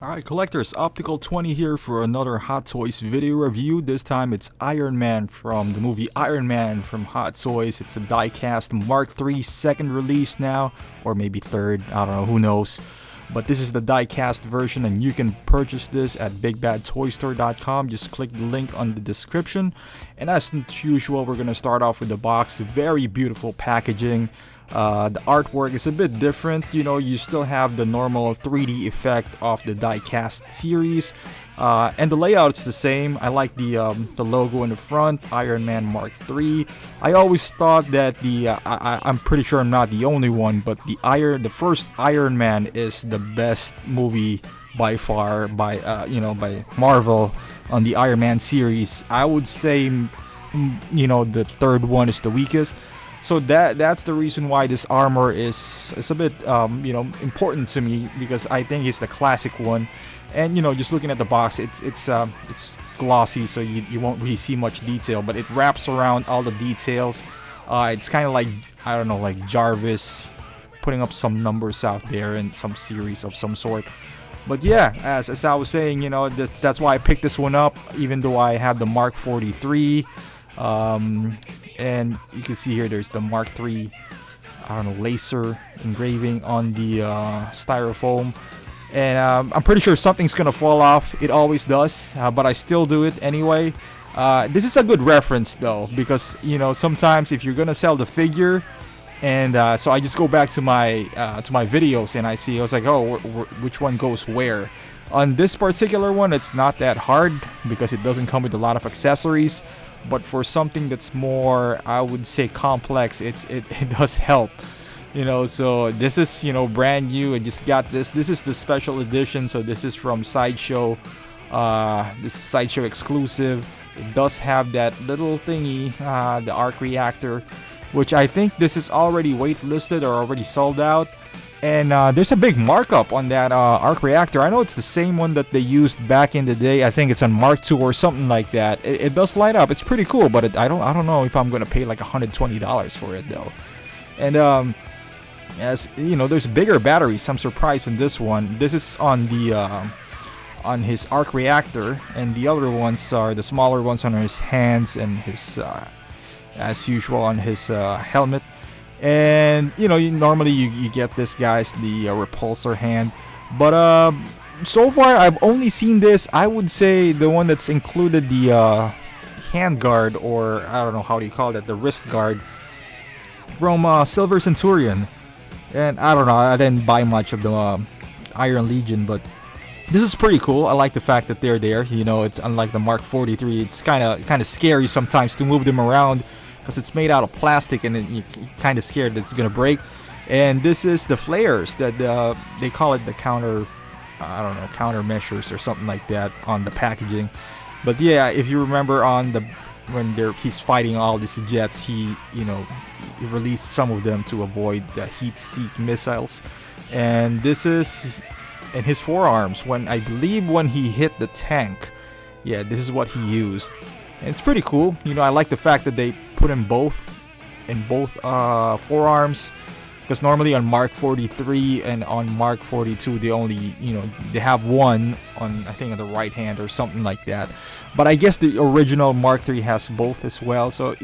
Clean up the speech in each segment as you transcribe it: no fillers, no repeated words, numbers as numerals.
Alright collectors, Optical 20 here for another Hot Toys video review. This time it's Iron Man from the movie Iron Man from Hot Toys. It's a Diecast Mark III second release now, or maybe third, I don't know, who knows. But this is the Diecast version and you can purchase this at bigbadtoystore.com. Just click the link on the description. And as usual, we're going to start off with the box. Very beautiful packaging. The artwork is a bit different, you know, you still have the normal 3D effect of the Diecast series, and the layout's the same. I like the logo in the front, Iron Man Mark III. I always thought that I'm pretty sure I'm not the only one, but the first Iron Man is the best movie by far by Marvel on the Iron Man series. I would say, the third one is the weakest. So that's the reason why this armor is a bit important to me, because I think it's the classic one. And just looking at the box, it's glossy, so you won't really see much detail, but it wraps around all the details. It's kind of like, I don't know, like Jarvis putting up some numbers out there in some series of some sort. But yeah, as I was saying, that's why I picked this one up, even though I have the Mark 43. And you can see here there's the Mark III, I don't know, laser engraving on the styrofoam. And I'm pretty sure something's gonna fall off. It always does, but I still do it anyway. This is a good reference though, because sometimes if you're gonna sell the figure, and so I just go back to my videos and I was like, oh, which one goes where? On this particular one, it's not that hard because it doesn't come with a lot of accessories. But for something that's more, I would say, complex, it does help. So this is brand new. I just got this. This is the special edition. So this is from Sideshow. This is Sideshow exclusive. It does have that little thingy, the arc reactor, which I think this is already waitlisted or already sold out. And there's a big markup on that arc reactor. I know it's the same one that they used back in the day. I think it's on Mark II or something like that. It does light up. It's pretty cool, but I don't know if I'm gonna pay like $120 for it though. And as there's bigger batteries. I'm surprised in this one. This is on the on his arc reactor, and the other ones are the smaller ones on his hands and his as usual on his helmet. And normally you get this guy's the repulsor hand, but so far I've only seen this. I would say the one that's included the hand guard, or I don't know how do you call it, the wrist guard from Silver Centurion. And I don't know, I didn't buy much of the Iron Legion, but this is pretty cool. I like the fact that they're there. It's unlike the Mark 43. It's kind of scary sometimes to move them around, because it's made out of plastic and you're kind of scared that it's gonna break. And this is the flares that they call it the counter measures or something like that on the packaging. But yeah, if you remember when he's fighting all these jets, he released some of them to avoid the heat-seek missiles. And this is in his forearms, I believe when he hit the tank. Yeah, this is what he used. And it's pretty cool. I like the fact that they put in both forearms, because normally on Mark 43 and on Mark 42 they only they have one on, I think, on the right hand or something like that. But I guess the original Mark III has both as well. So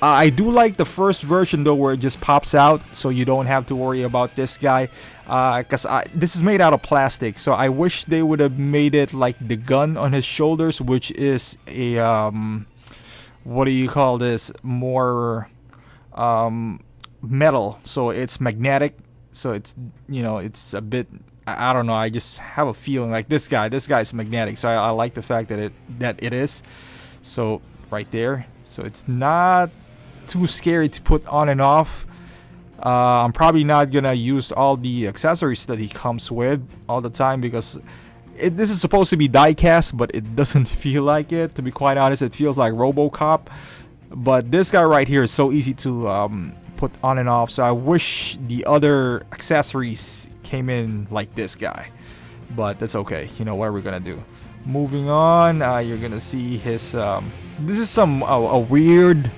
I do like the first version though, where it just pops out, so you don't have to worry about this guy, because this is made out of plastic. So I wish they would have made it like the gun on his shoulders, which is a what do you call this, more metal, so it's magnetic. So it's it's a bit, I don't know, I just have a feeling like this guy's magnetic. So I like the fact that it is. So right there, so it's not too scary to put on and off. I'm probably not gonna use all the accessories that he comes with all the time, because this is supposed to be die-cast, but it doesn't feel like it, to be quite honest. It feels like RoboCop. But this guy right here is so easy to put on and off, so I wish the other accessories came in like this guy, but that's okay. What are we gonna do? Moving on, you're gonna see his this is some a weird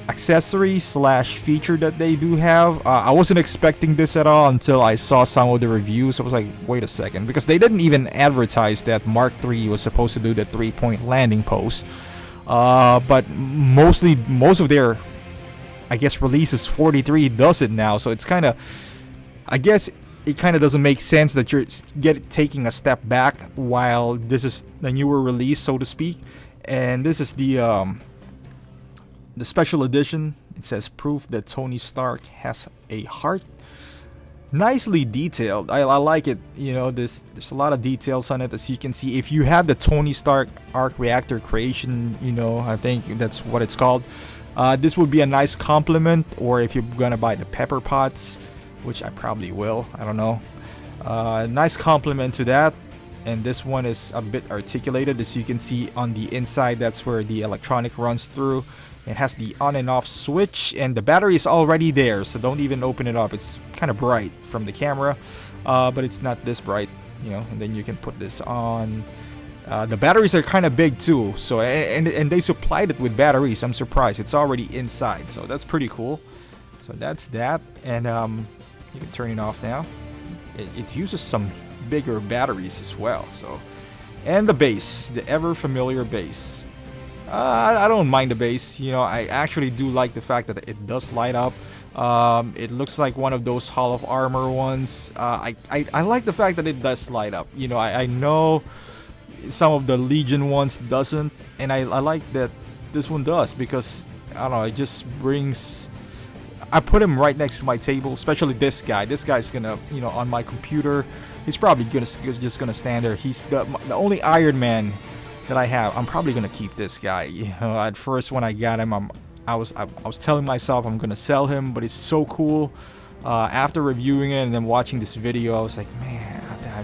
accessory slash feature that they do have. I wasn't expecting this at all until I saw some of the reviews. I was like, wait a second, because they didn't even advertise that Mark III was supposed to do the 3-point landing pose. But most of their, I guess, releases 43 does it now. So it's kind of, I guess it kind of doesn't make sense that you're taking a step back while this is the newer release, so to speak. And this is the special edition. It says proof that Tony Stark has a heart. Nicely detailed. I like it. You know, there's a lot of details on it, as you can see. If you have the Tony Stark arc reactor creation, you know, I think that's what it's called. This would be a nice compliment. Or if you're gonna buy the pepper pots, which I probably will, I don't know. Nice compliment to that. And this one is a bit articulated, as you can see on the inside. That's where the electronic runs through. It has the on and off switch, and the battery is already there, so don't even open it up. It's kind of bright from the camera, but it's not this bright, you know. And then you can put this on. The batteries are kind of big too, so and they supplied it with batteries. I'm surprised. It's already inside, so that's pretty cool. So that's that, and you can turn it off now. It uses some bigger batteries as well. So, and the base, the ever familiar base. I don't mind the base. You know, I actually do like the fact that it does light up. It looks like one of those Hall of Armor ones. I like the fact that it does light up. You know, I know some of the Legion ones doesn't, and I like that this one does, because I don't know, it just brings. I put him right next to my table, especially this guy. This guy's gonna, you know, on my computer, he's probably just gonna stand there. He's the only Iron Man that I have. I'm probably gonna keep this guy. You know, at first when I got him, I was telling myself I'm gonna sell him, but it's so cool. After reviewing it and then watching this video, I was like, man, I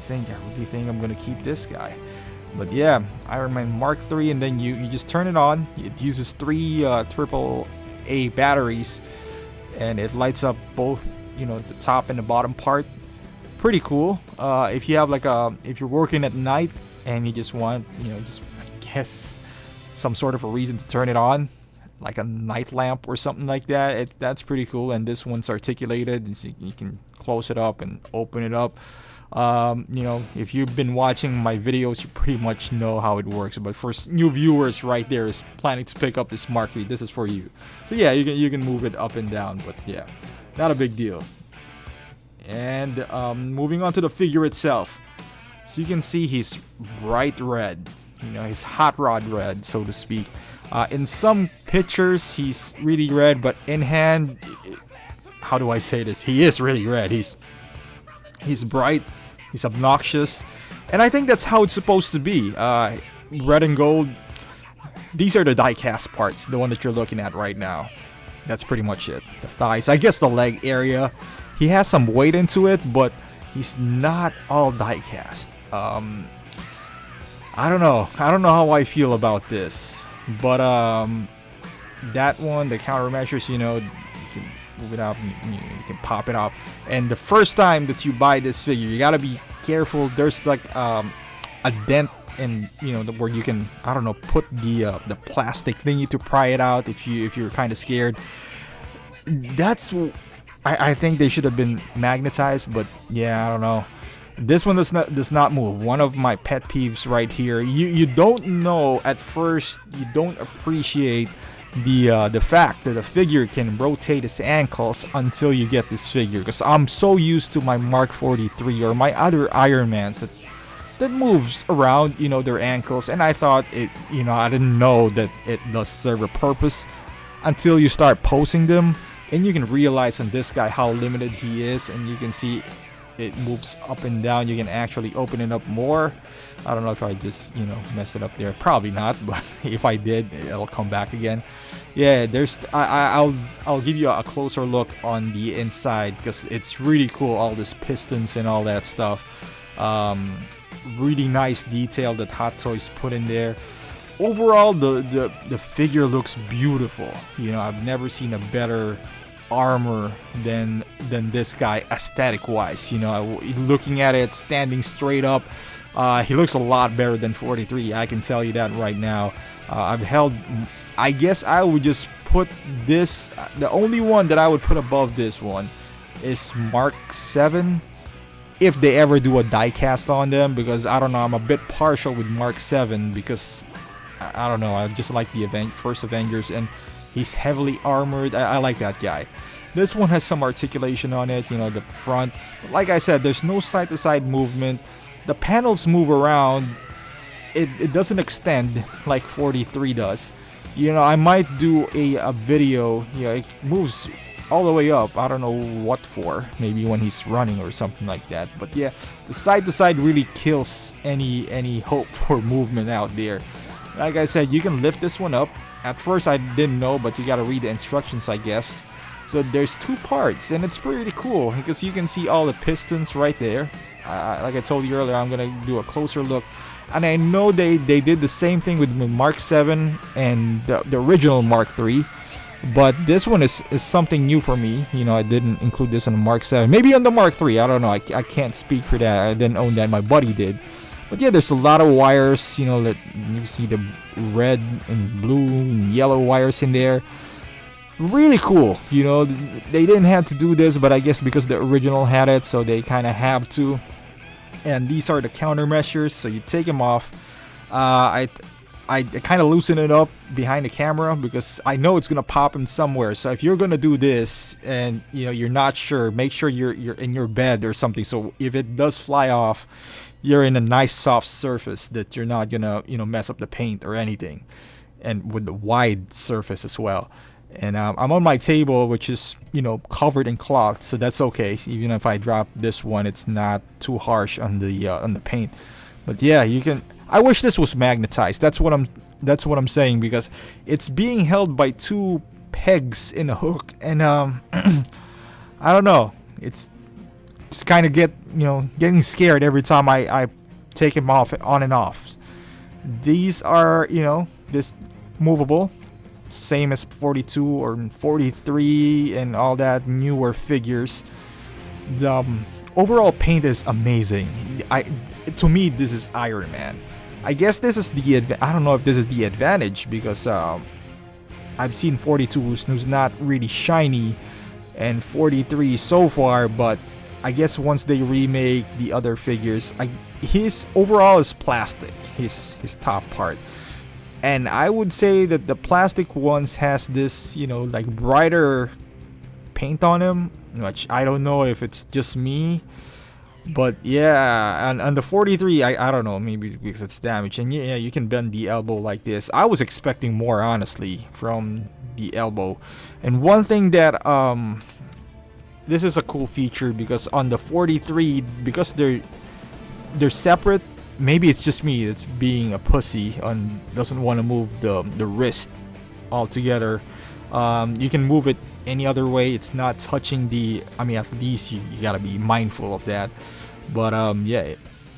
really think I'm gonna keep this guy. But yeah, Iron Man Mark III, and then you just turn it on. It uses 3 AAA batteries, and it lights up both, you know, the top and the bottom part. Pretty cool. If you have like if you're working at night and you just want, you know, just I guess some sort of a reason to turn it on, like a night lamp or something like that, that's pretty cool. And this one's articulated, and so you can close it up and open it up. You know, if you've been watching my videos, you pretty much know how it works. But for new viewers right there is planning to pick up this Mark III, this is for you. So yeah, you can move it up and down, but yeah, not a big deal. And moving on to the figure itself, so you can see he's bright red. You know, he's hot rod red, so to speak. In some pictures, he's really red, but in hand, how do I say this? He is really red. He's bright. He's obnoxious, and I think that's how it's supposed to be. Red and gold. These are the diecast parts, the one that you're looking at right now. That's pretty much it. The thighs, I guess the leg area. He has some weight into it, but he's not all diecast. I don't know how I feel about this, but that one, the countermeasures, you know, you can move it up, you can pop it up. And the first time that you buy this figure, you gotta be careful. There's like a dent in, you know, where you can, I don't know, put the plastic thingy to pry it out if you're kind of scared. That's, I think they should have been magnetized, but yeah, I don't know. This one does not move. One of my pet peeves right here. You don't know at first. You don't appreciate the fact that the figure can rotate its ankles until you get this figure. Because I'm so used to my Mark 43 or my other Iron Mans that moves around, you know, their ankles, and I thought it, you know, I didn't know that it does serve a purpose until you start posing them, and you can realize on this guy how limited he is, and you can see it moves up and down. You can actually open it up more. I don't know if I just, you know, messed it up there. Probably not, but if I did, it'll come back again. Yeah, there's I'll give you a closer look on the inside, because it's really cool, all these pistons and all that stuff. Really nice detail that Hot Toys put in there. Overall, the figure looks beautiful. You know, I've never seen a better armor than this guy aesthetic wise. You know, looking at it standing straight up, he looks a lot better than 43. I can tell you that right now. I've held, I guess I would just put this, the only one that I would put above this one is Mark 7, if they ever do a diecast on them, because I don't know, I'm a bit partial with Mark 7 because I don't know, I just like the first Avengers, and he's heavily armored. I like that guy. This one has some articulation on it, you know, the front. Like I said, there's no side-to-side movement. The panels move around. It doesn't extend like 43 does. You know, I might do a video. Yeah, it moves all the way up. I don't know what for. Maybe when he's running or something like that. But yeah, the side-to-side really kills any hope for movement out there. Like I said, you can lift this one up. At first I didn't know, but you gotta read the instructions, I guess. So there's 2 parts, and it's pretty cool because you can see all the pistons right there. Like I told you earlier, I'm gonna do a closer look. And I know they did the same thing with Mark 7 and the original Mark 3. But this one is something new for me. You know, I didn't include this on the Mark 7. Maybe on the Mark 3, I don't know. I can't speak for that. I didn't own that. My buddy did. But yeah, there's a lot of wires, you know, that you see the red and blue and yellow wires in there. Really cool, you know. They didn't have to do this, but I guess because the original had it, so they kind of have to. And these are the countermeasures, so you take them off. I kind of loosen it up behind the camera because I know it's gonna pop them somewhere. So if you're gonna do this and you know you're not sure, make sure you're in your bed or something. So if it does fly off, you're in a nice soft surface that you're not gonna, you know, mess up the paint or anything, and with the wide surface as well. And I'm on my table, which is, you know, covered in cloth, so that's okay. Even if I drop this one, it's not too harsh on the paint. But yeah, you can. I wish this was magnetized. That's what I'm saying, because it's being held by 2 pegs in a hook, and I don't know. It's kind of getting scared every time I take him off, on and off. These are, you know, this movable, same as 42 or 43 and all that newer figures. The overall paint is amazing. To me, this is Iron Man. I guess this is I don't know if this is the advantage, because I've seen 42 who's not really shiny, and 43 so far, but I guess once they remake the other figures, his overall is plastic, his top part. And I would say that the plastic ones has this, you know, like brighter paint on him, which I don't know if it's just me. But yeah, and on the 43, I don't know, maybe because it's damaged. And yeah, you can bend the elbow like this. I was expecting more, honestly, from the elbow. And one thing that this is a cool feature, because on the 43, because they're separate. Maybe it's just me that's being a pussy and doesn't want to move the wrist altogether. You can move it any other way. It's not touching the, I mean, at least you gotta be mindful of that. But yeah,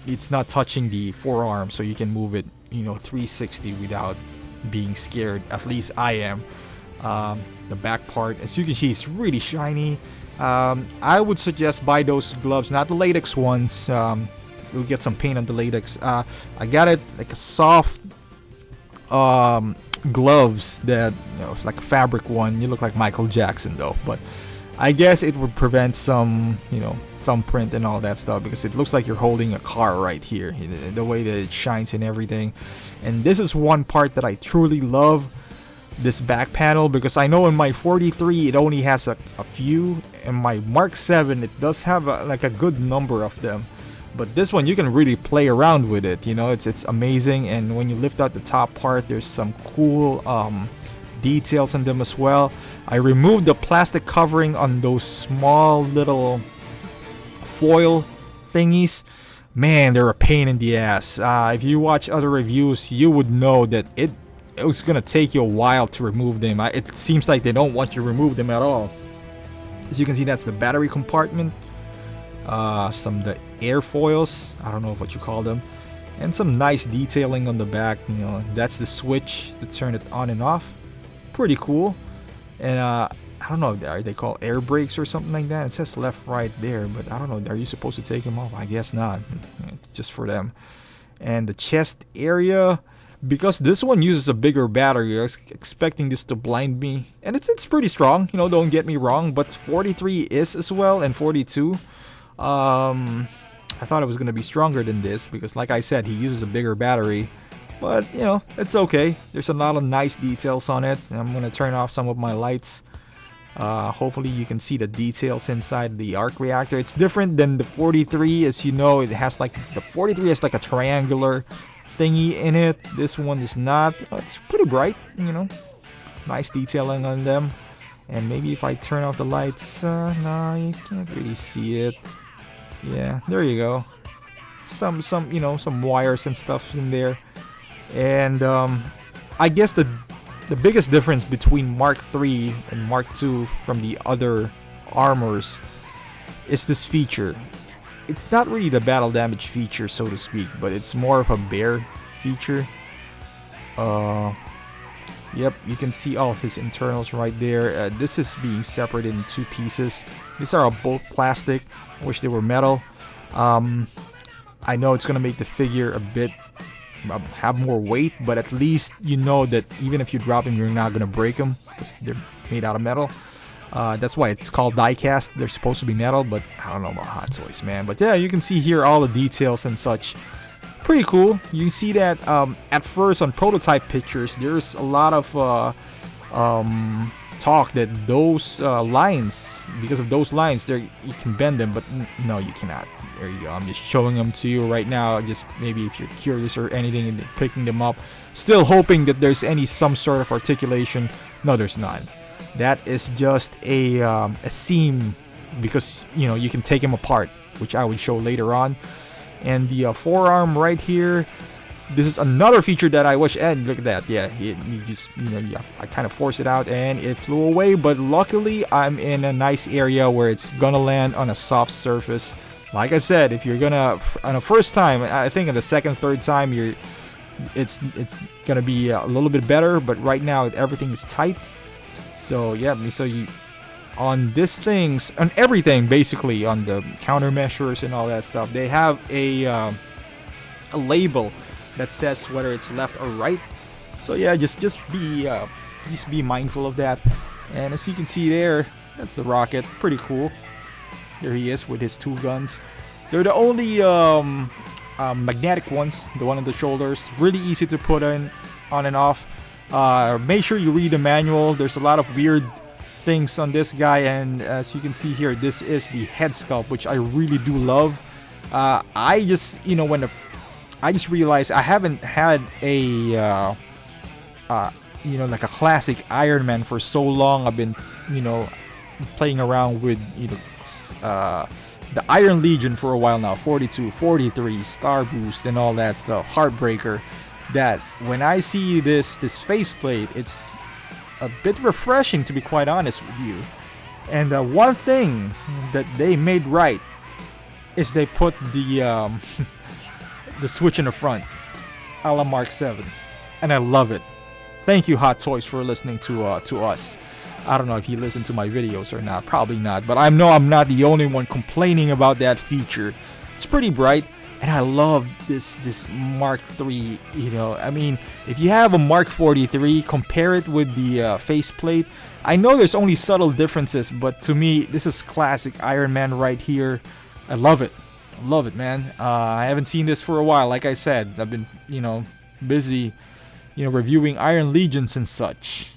it's not touching the forearm, so you can move it, you know, 360 without being scared. At least I am. The back part, as you can see, is really shiny. I would suggest buy those gloves, not the latex ones. You'll get some paint on the latex. I got it like a soft gloves that, you know, it's like a fabric one. You look like Michael Jackson though, but I guess it would prevent some, you know, thumbprint and all that stuff, because it looks like you're holding a car right here, the way that it shines and everything. And this is one part that I truly love, this back panel, because I know in my 43 it only has a few, and my Mark 7 it does have like a good number of them. But this one, you can really play around with it, you know, it's amazing. And when you lift out the top part, there's some cool details on them as well. I removed the plastic covering on those small little foil thingies. Man, they're a pain in the ass. If you watch other reviews, you would know that it was gonna take you a while to remove them. It seems like they don't want you to remove them at all. As you can see, that's the battery compartment. Some of the airfoils, I don't know what you call them, and some nice detailing on the back. You know, that's the switch to turn it on and off. Pretty cool. And I don't know, are they called air brakes or something like that? It says left, right there, but I don't know. Are you supposed to take them off? I guess not. It's just for them. And the chest area, because this one uses a bigger battery, I was expecting this to blind me. And it's pretty strong, you know, don't get me wrong. But 43 is as well, and 42. I thought it was going to be stronger than this, because like I said, he uses a bigger battery. But, you know, it's okay. There's a lot of nice details on it. And I'm going to turn off some of my lights. Hopefully you can see the details inside the arc reactor. It's different than the 43, as you know. It has like, the 43 has like a triangular thingy in it. This one is not. It's pretty bright, you know. Nice detailing on them. And maybe if I turn off the lights, no, you can't really see it. Yeah, there you go. Some you know, some wires and stuff in there. And I guess the biggest difference between Mark III and Mark II from the other armors is this feature. It's not really the battle damage feature, so to speak, but it's more of a bear feature. Yep, you can see all of his internals right there. This is being separated in two pieces. These are both plastic. I wish they were metal. I know it's gonna make the figure a bit have more weight, but at least you know that even if you drop them, you're not gonna break them because they're made out of metal. That's why it's called diecast. They're supposed to be metal, but I don't know about Hot Toys, man. But yeah, you can see here all the details and such. Pretty cool. You can see that at first on prototype pictures, there's a lot of talk that those lines, because of those lines, there you can bend them, but no, you cannot. There you go. I'm just showing them to you right now. Just maybe if you're curious or anything and picking them up, still hoping that there's some sort of articulation. No, there's none. That is just a seam, because you know you can take them apart, which I would show later on. And the forearm right here, this is another feature that I wish. And look at that, yeah, you just, you know, yeah, I kind of forced it out and it flew away. But luckily, I'm in a nice area where it's gonna land on a soft surface. Like I said, if you're gonna on the first time, I think on the second, third time, it's gonna be a little bit better. But right now, everything is tight. So yeah, so you. On these things, on everything basically, on the countermeasures and all that stuff, they have a label that says whether it's left or right. So yeah, just be mindful of that. And as you can see there, that's the rocket. Pretty cool. There he is with his two guns. They're the only magnetic ones. The one on the shoulders, really easy to put on and off. Make sure you read the manual. There's a lot of weird things on this guy, and as you can see here, this is the head sculpt, which I really do love. I just, you know, I just realized I haven't had a you know, like a classic Iron Man for so long. I've been, you know, playing around with, you know, the Iron Legion for a while now, 42, 43, Star Boost and all that stuff, Heartbreaker, that when I see this faceplate, it's a bit refreshing, to be quite honest with you. And one thing that they made right is they put the the switch in the front, a la Mark 7, and I love it. Thank you, Hot Toys, for listening to us. I don't know if you listen to my videos or not, probably not, but I know I'm not the only one complaining about that feature. It's pretty bright. And I love this Mark III, you know. I mean, if you have a Mark 43, compare it with the faceplate. I know there's only subtle differences, but to me, this is classic Iron Man right here. I love it. I love it, man. I haven't seen this for a while. Like I said, I've been, you know, busy, you know, reviewing Iron Legions and such.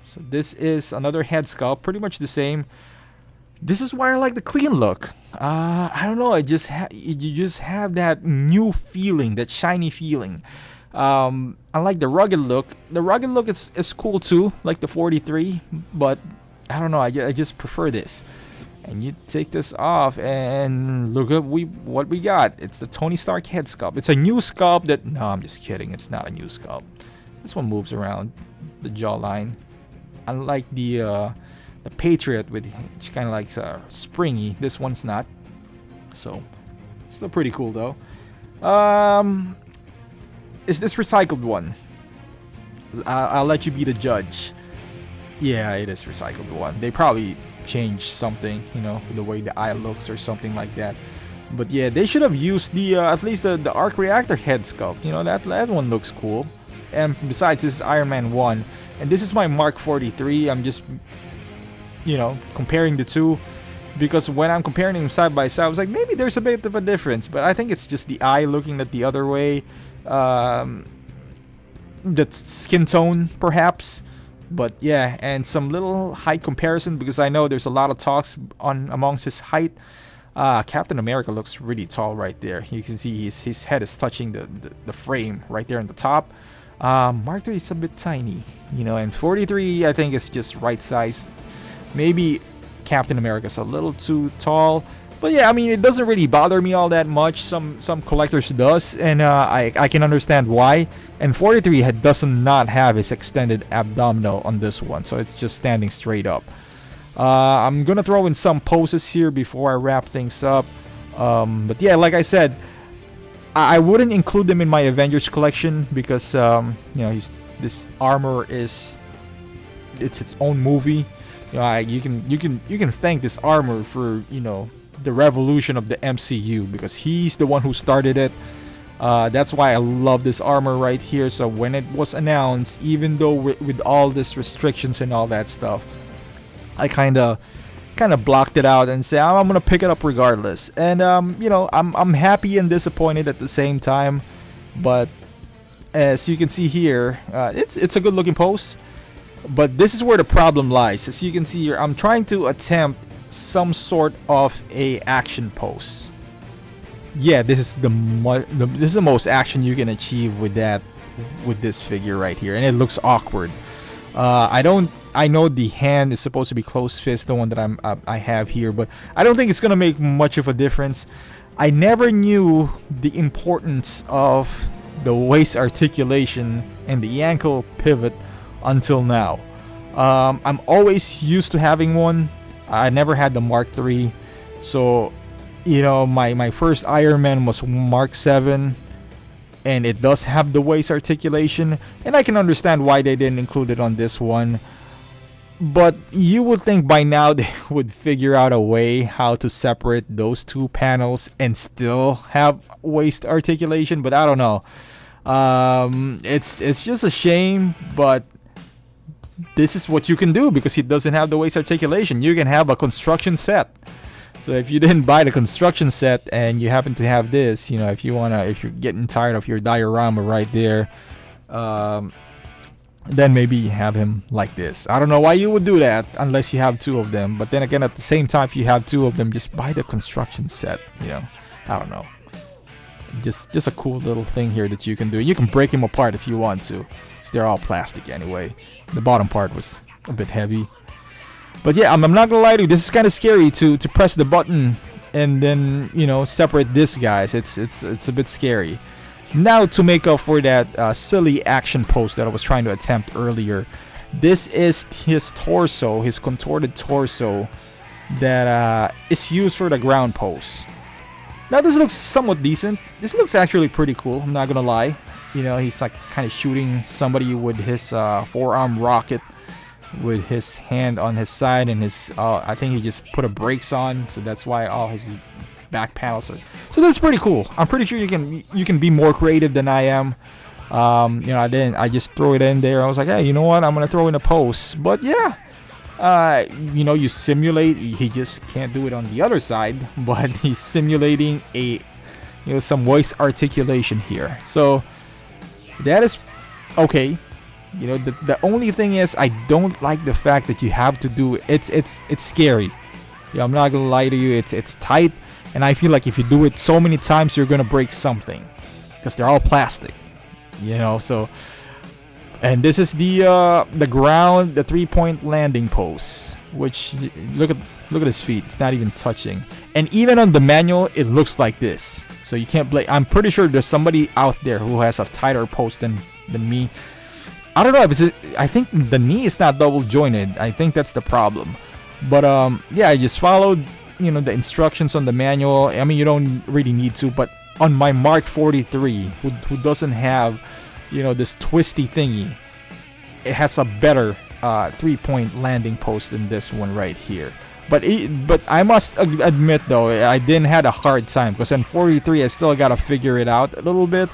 So this is another head sculpt, pretty much the same. This is why I like the clean look. I don't know. You just have that new feeling, that shiny feeling. I like the rugged look. The rugged look is cool too, like the 43. But I don't know. I just prefer this. And you take this off and look at what we got. It's the Tony Stark head sculpt. It's a new sculpt that. No, I'm just kidding. It's not a new sculpt. This one moves around the jawline. Unlike the Patriot, which kind of like springy. This one's not. So, still pretty cool though. Is this recycled one? I'll let you be the judge. Yeah, it is recycled one. They probably changed something, the way the eye looks or something like that. But yeah, they should have used the at least the arc reactor head sculpt. That one looks cool. And besides, this is Iron Man 1, and this is my Mark 43. I'm just comparing the two, because when I'm comparing them side by side, I was like, maybe there's a bit of a difference, but I think it's just the eye looking at the other way, the skin tone perhaps. But yeah, and some little height comparison, because I know there's a lot of talks on amongst his height. Captain America looks really tall right there. You can see his head is touching the frame right there on the top. Mark 3 is a bit tiny, and 43 I think is just right size. Maybe Captain America's a little too tall. But yeah, I mean, it doesn't really bother me all that much. Some collectors does, and I can understand why. And 43 does not have his extended abdominal on this one, so it's just standing straight up. I'm gonna throw in some poses here before I wrap things up. But yeah, like I said, I wouldn't include them in my Avengers collection because this armor it's its own movie. You can thank this armor for the revolution of the MCU, because he's the one who started it. That's why I love this armor right here. So when it was announced, even though with all these restrictions and all that stuff, I kind of blocked it out and said I'm gonna pick it up regardless. And I'm happy and disappointed at the same time. But as you can see here, it's a good looking pose. But this is where the problem lies. As you can see here, I'm trying to attempt some sort of a action pose. Yeah, this is the most action you can achieve with this figure right here, and it looks awkward. I know the hand is supposed to be closed fist, the one that I have here, but I don't think it's gonna make much of a difference. I never knew the importance of the waist articulation and the ankle pivot until now. I'm always used to having one. I never had the Mark III, so my first Iron Man was Mark 7, and it does have the waist articulation, and I can understand why they didn't include it on this one. But you would think by now they would figure out a way how to separate those two panels and still have waist articulation, but I don't know. It's just a shame, but this is what you can do because he doesn't have the waist articulation. You can have a construction set. So if you didn't buy the construction set and you happen to have this, if you're getting tired of your diorama right there, then maybe you have him like this. I don't know why you would do that unless you have two of them. But then again, at the same time, if you have two of them, just buy the construction set. I don't know. Just a cool little thing here that you can do. You can break him apart if you want to. They're all plastic anyway. The bottom part was a bit heavy. But yeah, I'm not gonna lie to you, this is kind of scary to press the button and then separate this, guys. It's a bit scary. Now to make up for that silly action pose that I was trying to attempt earlier, this is his torso, his contorted torso that is used for the ground pose. Now this looks somewhat decent. This looks actually pretty cool, I'm not gonna lie. He's like kind of shooting somebody with his forearm rocket with his hand on his side, and his I think he just put a brakes on, so that's why all his back panels are. So that's pretty cool. I'm pretty sure you can be more creative than I am. I just throw it in there. I was like, hey, you know what? I'm gonna throw in a pose. But yeah, you simulate. He just can't do it on the other side, but he's simulating some waist articulation here. So that is okay. The only thing is I don't like the fact that you have to do it's scary. I'm not gonna lie to you, it's tight, and I feel like if you do it so many times you're gonna break something because they're all plastic. So, and this is the ground, the 3-point landing pose, which look at his feet, it's not even touching, and even on the manual it looks like this. So you can't blame. I'm pretty sure there's somebody out there who has a tighter pose than me. I don't know if I think the knee is not double jointed. I think that's the problem. But yeah, I just followed the instructions on the manual. I mean, you don't really need to, but on my Mark 43, who doesn't have this twisty thingy, it has a better 3-point landing post in this one right here. But I must admit though, I didn't had a hard time because on 43 I still gotta figure it out a little bit,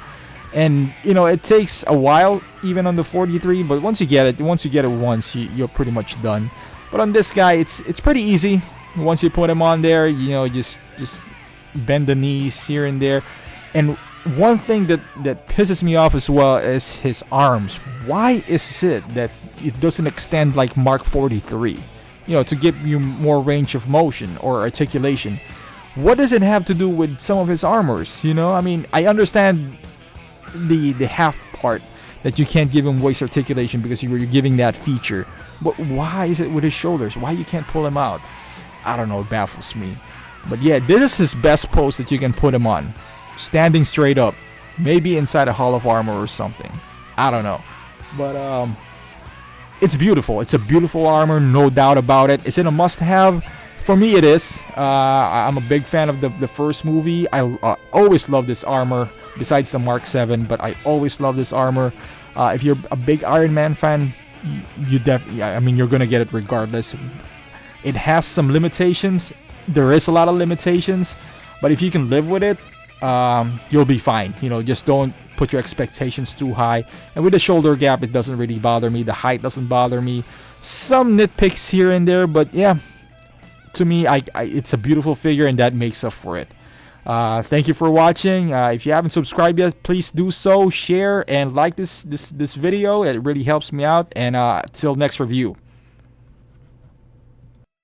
and you know it takes a while even on the 43. But once you get it once, you're pretty much done. But on this guy, it's pretty easy. Once you put him on there, you know, just bend the knees here and there. And one thing that pisses me off as well is his arms. Why is it that it doesn't extend like Mark 43? You know, to give you more range of motion or articulation. What does it have to do with some of his armors? You know, I mean, I understand the half part that you can't give him waist articulation because you're giving that feature. But why is it with his shoulders? Why you can't pull him out? I don't know, it baffles me. But yeah, this is his best pose that you can put him on. Standing straight up. Maybe inside a Hall of Armor or something. I don't know. But it's beautiful. It's a beautiful armor, no doubt about it. Is it a must-have? For me, it is. I'm a big fan of the first movie. I always love this armor, besides the Mark 7, but I always love this armor. If you're a big Iron Man fan, I mean, you're gonna get it regardless. It has some limitations. There is a lot of limitations, but if you can live with it, you'll be fine. You know, just don't put your expectations too high. And with the shoulder gap, it doesn't really bother me. The height doesn't bother me. Some nitpicks here and there, but yeah, to me, it's a beautiful figure, and that makes up for it. Thank you for watching. If you haven't subscribed yet, please do so. Share and like this video. It really helps me out. And till next review.